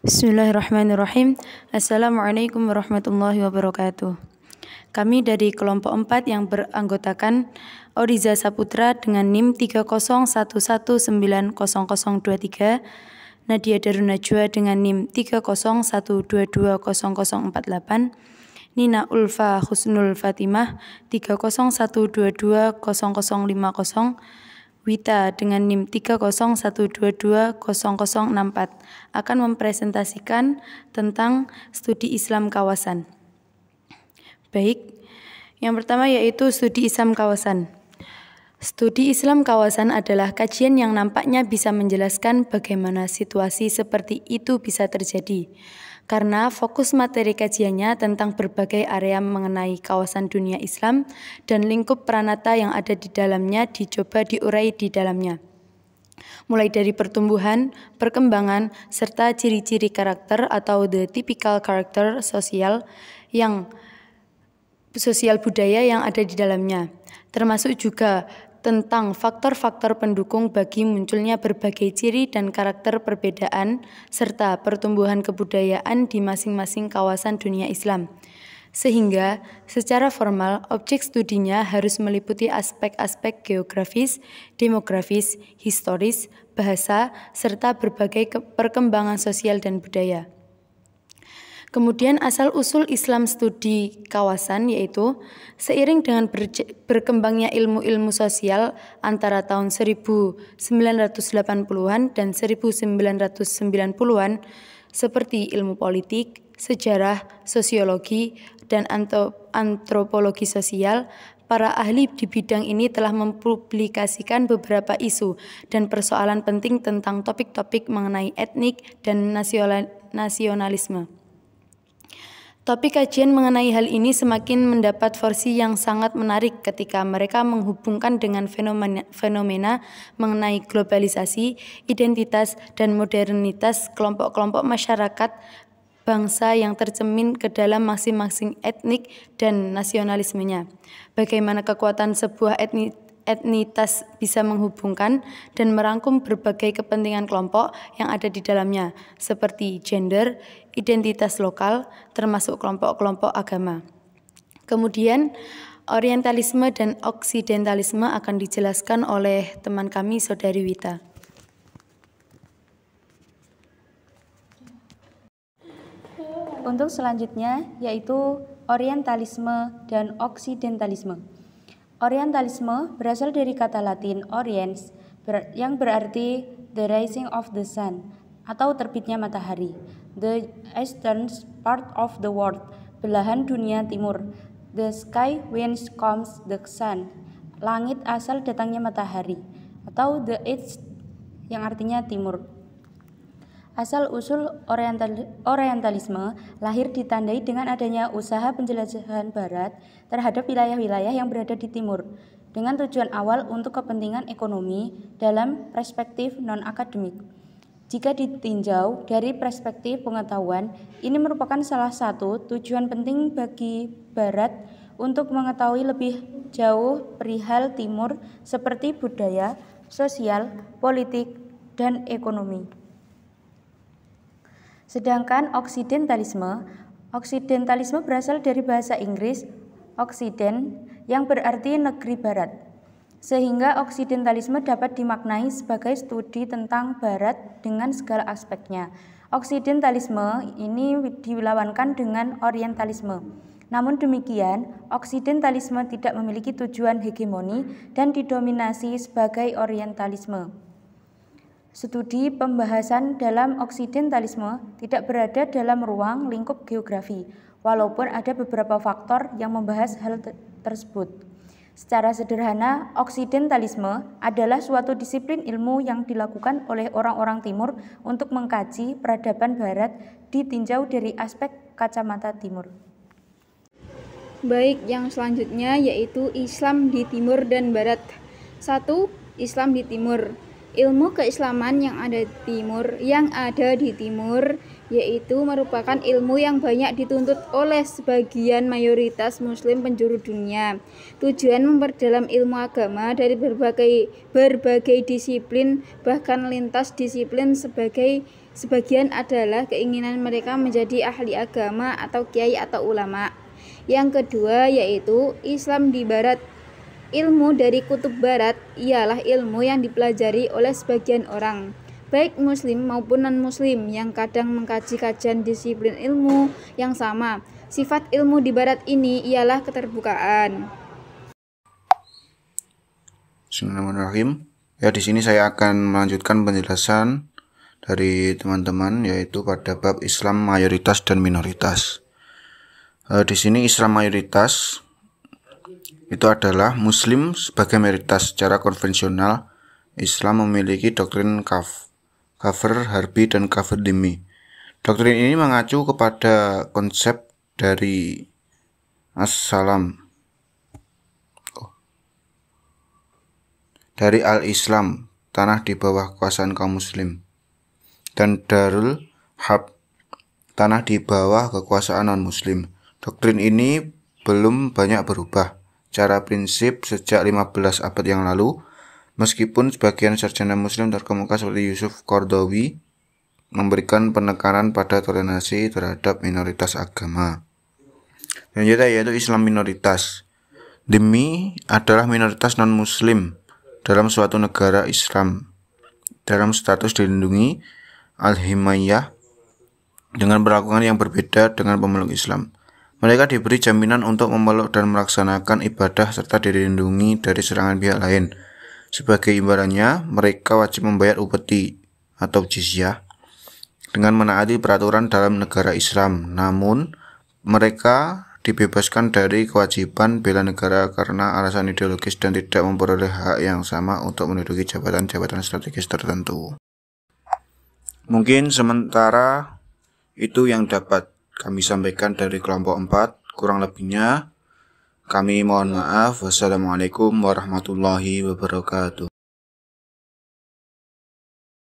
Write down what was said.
Bismillahirrahmanirrahim. Assalamualaikum warahmatullahi wabarakatuh. Kami dari kelompok 4 yang beranggotakan Oriza Saputra dengan NIM 301190023, Nadia Darun Najwa dengan NIM 301220048, Nina Ulfa Husnul Fatimah 301220050, Wita dengan NIM 301220064 akan mempresentasikan tentang studi Islam kawasan. Baik, yang pertama yaitu studi Islam kawasan. Studi Islam kawasan adalah kajian yang nampaknya bisa menjelaskan bagaimana situasi seperti itu bisa terjadi. Karena fokus materi kajiannya tentang berbagai area mengenai kawasan dunia Islam dan lingkup peranata yang ada di dalamnya dicoba diurai di dalamnya. Mulai dari pertumbuhan, perkembangan, serta ciri-ciri karakter atau the typical character sosial budaya yang ada di dalamnya, termasuk juga tentang faktor-faktor pendukung bagi munculnya berbagai ciri dan karakter perbedaan serta pertumbuhan kebudayaan di masing-masing kawasan dunia Islam. Sehingga secara formal objek studinya harus meliputi aspek-aspek geografis, demografis, historis, bahasa, serta berbagai perkembangan sosial dan budaya. Kemudian asal-usul Islam studi kawasan yaitu seiring dengan berkembangnya ilmu-ilmu sosial antara tahun 1980-an dan 1990-an seperti ilmu politik, sejarah, sosiologi, dan antropologi sosial, para ahli di bidang ini telah mempublikasikan beberapa isu dan persoalan penting tentang topik-topik mengenai etnik dan nasionalisme. Topik kajian mengenai hal ini semakin mendapat porsi yang sangat menarik ketika mereka menghubungkan dengan fenomena mengenai globalisasi, identitas, dan modernitas kelompok-kelompok masyarakat bangsa yang tercermin ke dalam masing-masing etnik dan nasionalismenya. Bagaimana kekuatan sebuah etnitas bisa menghubungkan dan merangkum berbagai kepentingan kelompok yang ada di dalamnya, seperti gender, identitas lokal, termasuk kelompok-kelompok agama. Kemudian, orientalisme dan oksidentalisme akan dijelaskan oleh teman kami, Saudari Wita. Untuk selanjutnya, yaitu orientalisme dan oksidentalisme. Orientalisme berasal dari kata Latin oriens yang berarti the rising of the sun atau terbitnya matahari, the eastern part of the world, belahan dunia timur, the sky whence comes the sun, langit asal datangnya matahari, atau the east yang artinya timur. Asal-usul orientalisme lahir ditandai dengan adanya usaha penjelajahan barat terhadap wilayah-wilayah yang berada di timur dengan tujuan awal untuk kepentingan ekonomi dalam perspektif non-akademik. Jika ditinjau dari perspektif pengetahuan, ini merupakan salah satu tujuan penting bagi barat untuk mengetahui lebih jauh perihal timur seperti budaya, sosial, politik, dan ekonomi. Sedangkan oksidentalisme berasal dari bahasa Inggris Occident yang berarti negeri barat. Sehingga oksidentalisme dapat dimaknai sebagai studi tentang barat dengan segala aspeknya. Oksidentalisme ini dilawankan dengan orientalisme. Namun demikian, oksidentalisme tidak memiliki tujuan hegemoni dan didominasi sebagai orientalisme. Studi pembahasan dalam oksidentalisme tidak berada dalam ruang lingkup geografi, walaupun ada beberapa faktor yang membahas hal tersebut. Secara sederhana, oksidentalisme adalah suatu disiplin ilmu yang dilakukan oleh orang-orang timur untuk mengkaji peradaban barat ditinjau dari aspek kacamata timur. Baik, yang selanjutnya yaitu Islam di timur dan barat. 1. Islam di timur. Ilmu keislaman yang ada di timur yaitu merupakan ilmu yang banyak dituntut oleh sebagian mayoritas muslim penjuru dunia. Tujuan memperdalam ilmu agama dari berbagai disiplin bahkan lintas disiplin sebagai Sebagian adalah keinginan mereka menjadi ahli agama atau kiai atau ulama. Yang kedua yaitu Islam di Barat. Ilmu dari kutub Barat ialah ilmu yang dipelajari oleh sebagian orang, baik muslim maupun non-muslim, yang kadang mengkaji kajian disiplin ilmu yang sama. Sifat ilmu di Barat ini ialah keterbukaan. Bismillahirrahmanirrahim. Ya, di sini saya akan melanjutkan penjelasan dari teman-teman, yaitu pada bab Islam mayoritas dan minoritas. Di sini Islam mayoritas itu adalah Muslim sebagai mayoritas. Secara konvensional, Islam memiliki doktrin kafir harbi dan kafir dhimmi. Doktrin ini mengacu kepada konsep dari As-Salam dari Al-Islam, tanah di bawah kekuasaan kaum muslim, dan Darul Harb, tanah di bawah kekuasaan non-muslim. Doktrin ini belum banyak berubah secara prinsip sejak 15 abad yang lalu, meskipun sebagian sarjana muslim terkemuka seperti Yusuf Qaradawi memberikan penekanan pada toleransi terhadap minoritas agama. Selanjutnya yaitu Islam minoritas. Dhimmi adalah minoritas non-muslim dalam suatu negara Islam dalam status dilindungi al-himayah dengan perlakuan yang berbeda dengan pemeluk Islam. Mereka diberi jaminan untuk memeluk dan melaksanakan ibadah serta dilindungi dari serangan pihak lain. Sebagai imbalannya, mereka wajib membayar upeti atau jizyah dengan menaati peraturan dalam negara Islam. Namun, mereka dibebaskan dari kewajiban bela negara karena alasan ideologis dan tidak memperoleh hak yang sama untuk menduduki jabatan-jabatan strategis tertentu. Mungkin sementara itu yang dapat kami sampaikan dari kelompok 4. Kurang lebihnya kami mohon maaf. Wassalamualaikum warahmatullahi wabarakatuh.